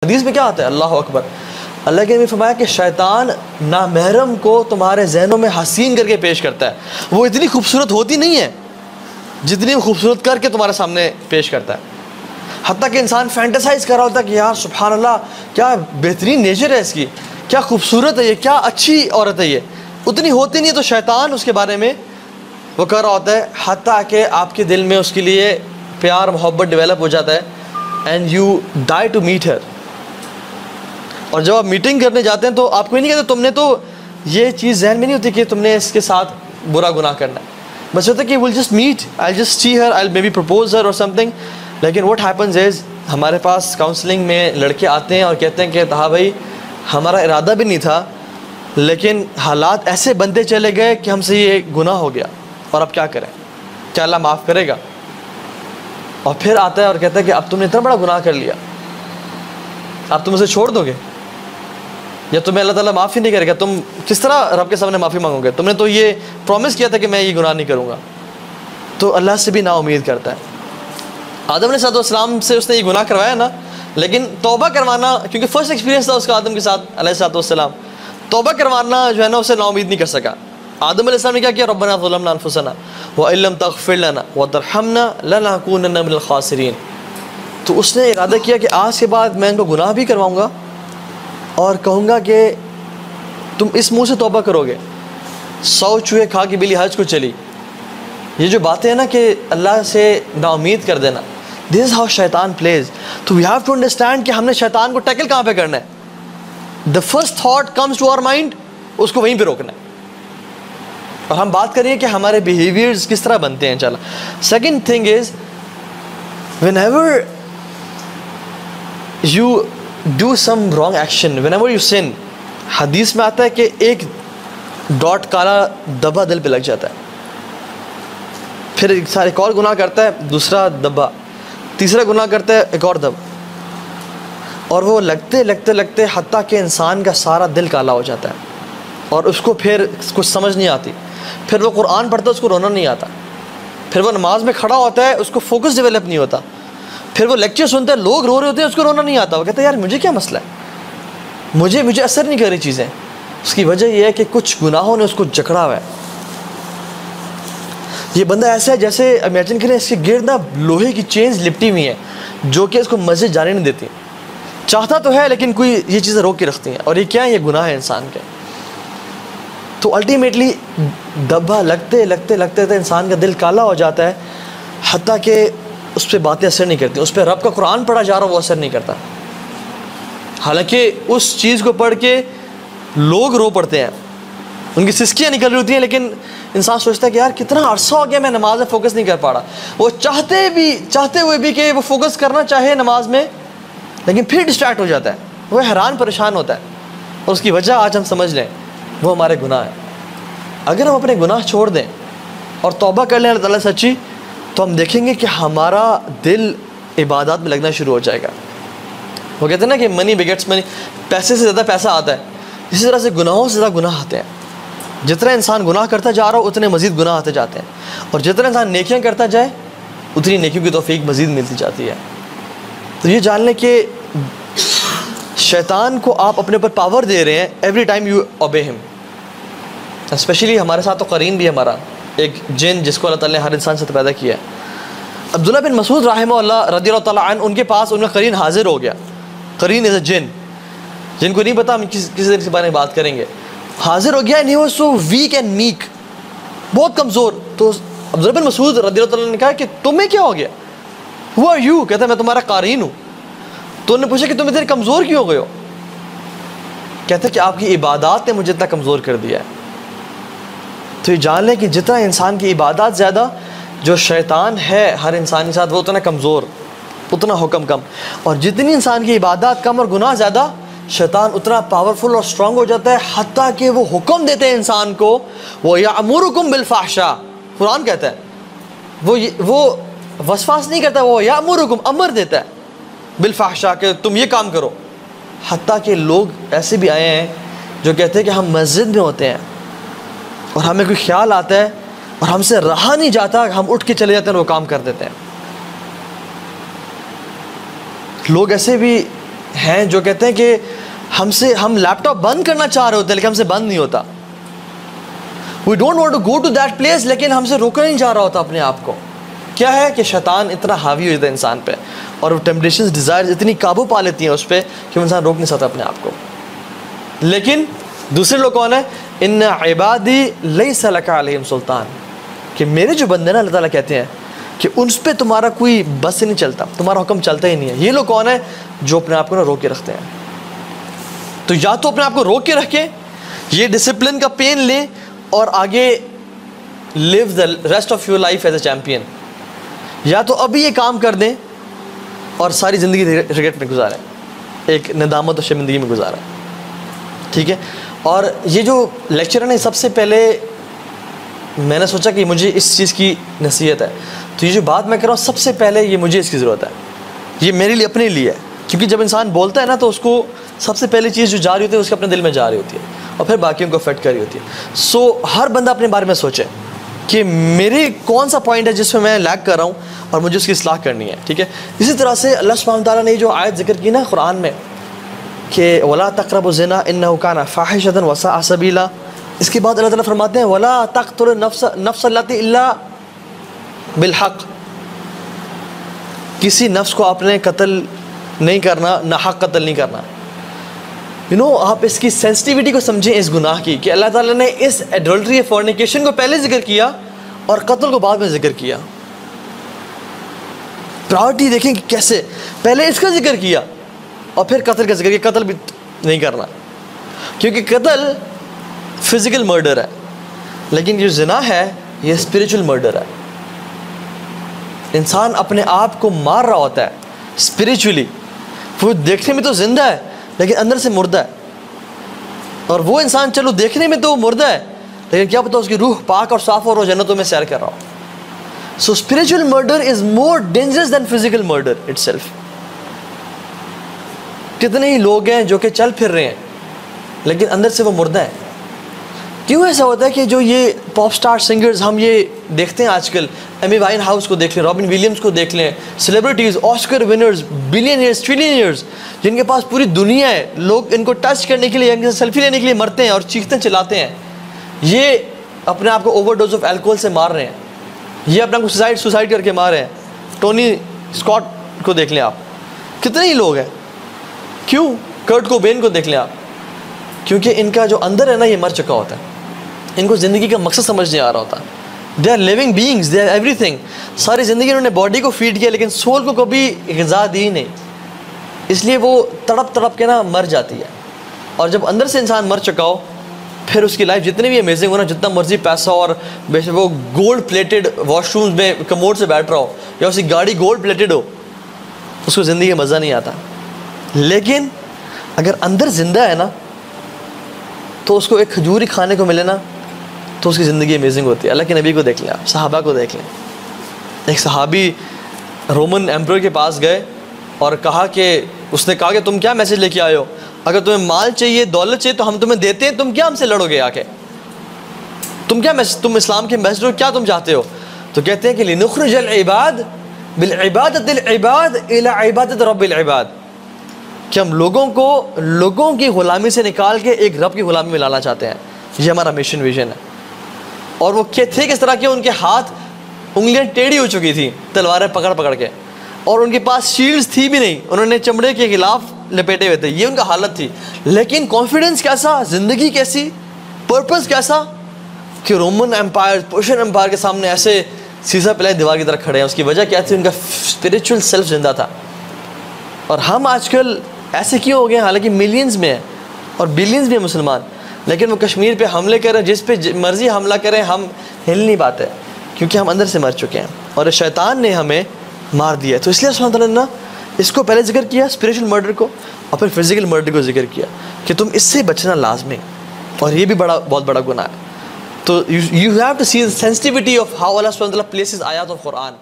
حدیث میں کیا آتا ہے؟ اللہ اکبر، اللہ کے نبی فرمایا کہ شیطان نامحرم کو تمہارے ذہنوں میں حسین کر کے پیش کرتا ہے. وہ اتنی خوبصورت ہوتی نہیں ہے جتنی وہ خوبصورت کر کے تمہارے سامنے پیش کرتا ہے. حتیٰ کہ انسان فینٹیسائز کر رہا ہوتا ہے کہ یار سبحان اللہ کیا بہترین نیچر ہے اس کی، کیا خوبصورت ہے یہ، کیا اچھی عورت ہے یہ، اتنی ہوتی نہیں ہے. تو شیطان اس کے بارے میں وہ کر رہا ہوتا ہے، حتیٰ کہ آپ کے دل میں اس کے لیے پیار محبت ڈیولپ ہو جاتا ہے. And you die to meet her. اور جب آپ میٹنگ کرنے جاتے ہیں تو آپ کو نہیں کہتے تم نے تو یہ چیز ذہن میں نہیں ہوتی کہ تم نے اس کے ساتھ برا گناہ کرنا ہے. بس ہوتا ہے کہ will just meet, I just see her, I may be propose her اور سم تھنگ. لیکن واٹ ہیپنز از ہمارے پاس کاؤنسلنگ میں لڑکے آتے ہیں اور کہتے ہیں کہ ہاں بھائی ہمارا ارادہ بھی نہیں تھا لیکن حالات ایسے بنتے چلے گئے کہ ہم سے یہ گناہ ہو گیا اور اب کیا کریں، کیا اللہ معاف کرے گا؟ اور پھر آتا ہے اور کہتا ہے کہ اب تم نے اتنا بڑا گناہ کر لیا، اب تم اسے چھوڑ دو گے یا تمہیں اللہ تعالیٰ معاف ہی نہیں کرے گا؟ تم کس طرح رب کے سامنے معافی مانگو گے؟ تم نے تو یہ پرومس کیا تھا کہ میں یہ گناہ نہیں کروں گا. تو اللہ سے بھی نا امید کرتا ہے. آدم علیہ السلام سے اس نے یہ گناہ کروایا نا، لیکن توبہ کروانا، کیونکہ فرسٹ ایکسپیرینس تھا اس کا آدم کے ساتھ علیہ السلام، توبہ کروانا جو ہے نا اسے نا امید نہیں کر سکا. آدم علیہ السلام نے کیا کیا؟ ربنا ظلمنا انفسنا وان لم تغفر لنا وترحمنا لنکونن من الخاسرین. تو اس نے ارادہ کیا کہ آج کے بعد میں ان کو گناہ بھی کرواؤں گا اور کہوں گا کہ تم اس منہ سے توبہ کرو گے. 100 چوہے کھا کے بلی حج کو چلی. یہ جو باتیں ہیں نا کہ اللہ سے نا امید کر دینا، دس از ہاؤ شیطان پلیز. تو وی ہیو ٹو انڈرسٹینڈ کہ ہم نے شیطان کو ٹیکل کہاں پہ کرنا ہے. The first thought comes to our mind, اس کو وہیں پہ روکنا ہے. اور ہم بات کریے کہ ہمارے بیہیویئرز کس طرح بنتے ہیں. چلا second thing is whenever you do some wrong action, whenever you sin, حدیث میں آتا ہے کہ ایک ڈاٹ کالا دبا دل پہ لگ جاتا ہے. پھر ایک اور گناہ کرتا ہے، دوسرا دبا، تیسرا گناہ کرتا ہے، ایک اور دب، اور وہ لگتے لگتے لگتے حتیٰ کہ انسان کا سارا دل کالا ہو جاتا ہے اور اس کو پھر کچھ سمجھ نہیں آتی. پھر وہ قرآن پڑھتا ہے اس کو رونا نہیں آتا. پھر وہ نماز میں کھڑا ہوتا ہے اس کو فوکس ڈیولپ نہیں ہوتا. پھر وہ لیکچر سنتا ہے لوگ رو رہے ہوتے ہیں اس کو رونا نہیں آتا. وہ کہتا ہے یار مجھے کیا مسئلہ ہے، مجھے اثر نہیں کر رہی چیزیں. اس کی وجہ یہ ہے کہ کچھ گناہوں نے اس کو جکڑا ہوا ہے. یہ بندہ ایسا ہے جیسے امیجن کریں اس کے گرد نا لوہے کی چینز لپٹی ہوئی ہیں جو کہ اس کو مسجد جانے نہیں دیتی. چاہتا تو ہے لیکن کوئی یہ چیزیں روک کے رکھتی ہیں. اور یہ کیا ہے؟ یہ گناہ ہے انسان کے. تو الٹیمیٹلی دبا لگتے لگتے لگتے انسان کا دل کالا ہو جاتا ہے حتیٰ کہ اس پہ باتیں اثر نہیں کرتی. اس پہ رب کا قرآن پڑھا جا رہا وہ اثر نہیں کرتا، حالانکہ اس چیز کو پڑھ کے لوگ رو پڑتے ہیں، ان کی سسکیاں نکل رہی ہوتی ہیں، لیکن انسان سوچتا ہے کہ یار کتنا عرصہ ہو گیا میں نماز میں فوکس نہیں کر پا رہا. وہ چاہتے ہوئے بھی کہ وہ فوکس کرنا چاہے نماز میں لیکن پھر ڈسٹریکٹ ہو جاتا ہے، وہ حیران پریشان ہوتا ہے. اور اس کی وجہ آج ہم سمجھ لیں وہ ہمارے گناہ ہیں. اگر ہم اپنے گناہ چھوڑ دیں اور توبہ کر لیں اللہ تعالیٰ سچی، تو ہم دیکھیں گے کہ ہمارا دل عبادات میں لگنا شروع ہو جائے گا. وہ کہتے ہیں نا کہ منی بگیٹس منی، پیسے سے زیادہ پیسہ آتا ہے. اسی طرح سے گناہوں سے زیادہ گناہ آتے ہیں. جتنا انسان گناہ کرتا جا رہا ہو اتنے مزید گناہ آتے جاتے ہیں، اور جتنا انسان نیکیاں کرتا جائے اتنی نیکیوں کی توفیق مزید ملتی جاتی ہے. تو یہ جان لیں کہ شیطان کو آپ اپنے اوپر پاور دے رہے ہیں ایوری ٹائم یو اوبے ہم. اسپیشلی ہمارے ساتھ تو قرین بھی ہمارا ایک جن جس کو اللہ تعالیٰ نے ہر انسان سے پیدا کیا ہے. عبداللہ بن مسعود رحمہ اللہ رضی اللہ تعالیٰ عنہ، ان کے پاس ان کا قرین حاضر ہو گیا. قرین از اے جن، جن کو نہیں پتا ہم کس طرح کے بارے میں بات کریں گے. حاضر ہو گیا and he was so week and make, بہت کمزور. تو عبداللہ بن مسعود رضی اللہ تعالیٰ نے کہا کہ تمہیں کیا ہو گیا؟ Who are you? کہتا ہے میں تمہارا قارئین ہوں. تو انہوں نے پوچھا کہ تم اتنے کمزور کیوں ہو گئے ہو؟ کہتا ہے کہ آپ کی عبادات نے مجھے اتنا کمزور کر دیا ہے. تو یہ جان لیں کہ جتنا انسان کی عبادات زیادہ، جو شیطان ہے ہر انسان کے ساتھ وہ اتنا کمزور، اتنا حکم کم. اور جتنی انسان کی عبادات کم اور گناہ زیادہ، شیطان اتنا پاورفل اور اسٹرانگ ہو جاتا ہے حتیٰ کہ وہ حکم دیتے ہیں انسان کو، وہ یأمرکم بالفحشاء، قرآن کہتا ہے، وہ وسواس نہیں کرتا، وہ یأمرکم، امر دیتا ہے بالفحشاء کہ تم یہ کام کرو. حتیٰ کہ لوگ ایسے بھی آئے ہیں جو کہتے ہیں کہ ہم مسجد میں ہوتے ہیں اور ہمیں کوئی خیال آتا ہے اور ہم سے رہا نہیں جاتا، ہم اٹھ کے چلے جاتے ہیں اور وہ کام کر دیتے ہیں. لوگ ایسے بھی ہیں جو کہتے ہیں کہ ہم لیپ ٹاپ بند کرنا چاہ رہے ہوتے ہیں لیکن ہم سے بند نہیں ہوتا. We don't want to go to that place, لیکن ہم سے روکا نہیں جا رہا ہوتا اپنے آپ کو. کیا ہے کہ شیطان اتنا حاوی ہو جاتا ہے انسان پہ, اور وہ ٹیمپٹیشنز ڈیزائرز اتنی قابو پا لیتی ہیں اس پہ کہ وہ انسان روک نہیں سکتا اپنے آپ کو. لیکن دوسرے لوگ کون ہیں؟ ان عبادی لیس لک علیہم سلطان, کہ میرے جو بندے نا اللہ تعالیٰ کہتے ہیں کہ ان پہ تمہارا کوئی بس نہیں چلتا, تمہارا حکم چلتا ہی نہیں ہے. یہ لوگ کون ہیں؟ جو اپنے آپ کو نا روک کے رکھتے ہیں. تو یا تو اپنے آپ کو روک کے رکھیں, یہ ڈسپلن کا پین لیں اور آگے leave the rest of your life as a champion, یا تو ابھی یہ کام کر دیں اور ساری زندگی ریگریٹ میں گزاریں, ایک ندامت اور شرمندگی میں گزاریں. ٹھیک ہے. اور یہ جو لیکچر ہے نا, سب سے پہلے میں نے سوچا کہ مجھے اس چیز کی نصیحت ہے, تو یہ جو بات میں کر رہا ہوں سب سے پہلے یہ مجھے اس کی ضرورت ہے, یہ میرے لیے اپنے لیے ہے. کیونکہ جب انسان بولتا ہے نا تو اس کو سب سے پہلی چیز جو جا رہی ہوتی ہے اس کے اپنے دل میں جا رہی ہوتی ہے, اور پھر باقیوں کو افیکٹ کر رہی ہوتی ہے. سو ہر بندہ اپنے بارے میں سوچے کہ میرے کون سا پوائنٹ ہے جس میں میں لیگ کر رہا ہوں اور مجھے اس کی اصلاح کرنی ہے. ٹھیک ہے. اسی طرح سے اللہ سبحانہ وتعالیٰ نے جو آیت ذکر کی نا قرآن میں کہ وَلَا تَقْرَبُوا الزِّنَا إِنَّهُ كَانَ فَاحِشَةً وَسَاءَ سَبِيلًا, اس کے بعد اللہ تعالیٰ فرماتے ہیں وَلَا تَقْتُلُوا النَّفْسَ الَّتِي إِلَّا بِالْحَقِّ, کسی نفس کو آپ نے قتل نہیں کرنا, ناحق قتل نہیں کرنا. آپ اس کی سینسٹیوٹی کو سمجھیں اس گناہ کی, کہ اللہ تعالیٰ نے اس ایڈلٹری فورنیکیشن کو پہلے ذکر کیا اور قتل کو بعد میں ذکر کیا. پرائورٹی دیکھیں کہ کیسے پہلے اس کا ذکر کیا اور پھر قتل کا ذکر کیا. قتل بھی نہیں کرنا, کیونکہ قتل فزیکل مرڈر ہے, لیکن جو زنا ہے یہ اسپریچول مرڈر ہے. انسان اپنے آپ کو مار رہا ہوتا ہے اسپریچولی, وہ دیکھنے میں تو زندہ ہے لیکن اندر سے مردہ ہے. اور وہ انسان چلو دیکھنے میں تو مردہ ہے لیکن کیا پتہ اس کی روح پاک اور صاف اور وہ جنتوں میں سیر کر رہا ہو. So spiritual murder is more dangerous than physical murder itself. کتنے ہی لوگ ہیں جو کہ چل پھر رہے ہیں لیکن اندر سے وہ مردہ ہیں. کیوں ایسا ہوتا ہے کہ جو یہ پاپ سٹار سنگرز ہم یہ دیکھتے ہیں آج کل, ایمی وائن ہاؤس کو دیکھ لیں, رابن ولیمز کو دیکھ لیں, سیلیبریٹیز, آسکر ونرز, بلینئرز, ٹریلینئرز, جن کے پاس پوری دنیا ہے, لوگ ان کو ٹچ کرنے کے لیے, ان سے سیلفی لینے کے لیے مرتے ہیں اور چیختے چلاتے ہیں. یہ اپنے آپ کو اوور ڈوز آف الکوہول سے مار رہے ہیں, یہ اپنے آپ کو سوسائڈ کر کے مار رہے ہیں. ٹونی اسکاٹ کو دیکھ لیں آپ, کتنے ہی لوگ ہیں. کیوں؟ کرٹ کوبین کو دیکھ لیں آپ, کیونکہ ان کا جو اندر ہے نا یہ مر چکا ہوتا ہے, ان کو زندگی کا مقصد سمجھ نہیں آ رہا ہوتا. They are living beings, they are ایوری تھنگ. ساری زندگی انہوں نے باڈی کو فیڈ کیا لیکن سول کو کبھی غذا دی نہیں, اس لیے وہ تڑپ تڑپ کے نا مر جاتی ہے. اور جب اندر سے انسان مر چکا ہو پھر اس کی لائف جتنی بھی امیزنگ ہو نا, جتنا مرضی پیسہ اور بے شک وہ گولڈ پلیٹڈ واش رومز میں کموڈ سے بیٹھ رہا ہو یا اس کی گاڑی گولڈ پلیٹڈ ہو, اس کو زندگی کا مزہ نہیں آتا. لیکن اگر اندر زندہ ہے نا تو اس کو ایک کھجوری کھانے کو ملے نا تو اس کی زندگی امیزنگ ہوتی ہے. اللہ کے نبی کو دیکھ لیں آپ, صحابہ کو دیکھ لیں. ایک صحابی رومن ایمپرر کے پاس گئے اور کہا کہ اس نے کہا کہ تم کیا میسج لے کے آئے ہو, اگر تمہیں مال چاہیے, دولت چاہیے تو ہم تمہیں دیتے ہیں, تم کیا ہم سے لڑو گے آ کے, تم اسلام کے میسج کیا تم چاہتے ہو؟ تو کہتے ہیں کہ لنخرج العباد بالعبادت العباد الى عبادت رب العباد, کہ ہم لوگوں کی غلامی سے نکال کے ایک رب کی غلامی میں لانا چاہتے ہیں. یہ ہمارا مشن ویژن ہے. اور وہ تھے کس طرح کے, ان کے ہاتھ انگلیاں ٹیڑھی ہو چکی تھیں تلواریں پکڑ پکڑ کے, اور ان کے پاس شیلڈز تھی بھی نہیں, انہوں نے چمڑے کے غلاف لپیٹے ہوئے تھے. یہ ان کا حالت تھی. لیکن کانفیڈنس کیسا, زندگی کیسی, پرپس کیسا, کہ رومن امپائر, پرشین امپائر کے سامنے ایسے سیسا پلائی دیوار کی طرح کھڑے ہیں. اس کی وجہ کیا تھی؟ ان کا اسپریچول سیلف زندہ تھا. اور ہم آج کل ایسے کیوں ہو گئے؟ حالانکہ ملینز میں ہیں اور بلینز میں ہیں مسلمان, لیکن وہ کشمیر پہ حملے کریں, جس پہ مرضی حملہ کریں, ہم ہل نہیں پاتے کیونکہ ہم اندر سے مر چکے ہیں اور شیطان نے ہمیں مار دیا. تو اس لیے سبحانہ تعالیٰ نے اس کو پہلے ذکر کیا, اسپریچول مرڈر کو, اور پھر فزیکل مرڈر کو ذکر کیا کہ تم اس سے بچنا لازمی, اور یہ بھی بہت بڑا گناہ ہے. تو you have to see the sensitivity of how Allah subhanahu wa ta'ala places ayat of Quran.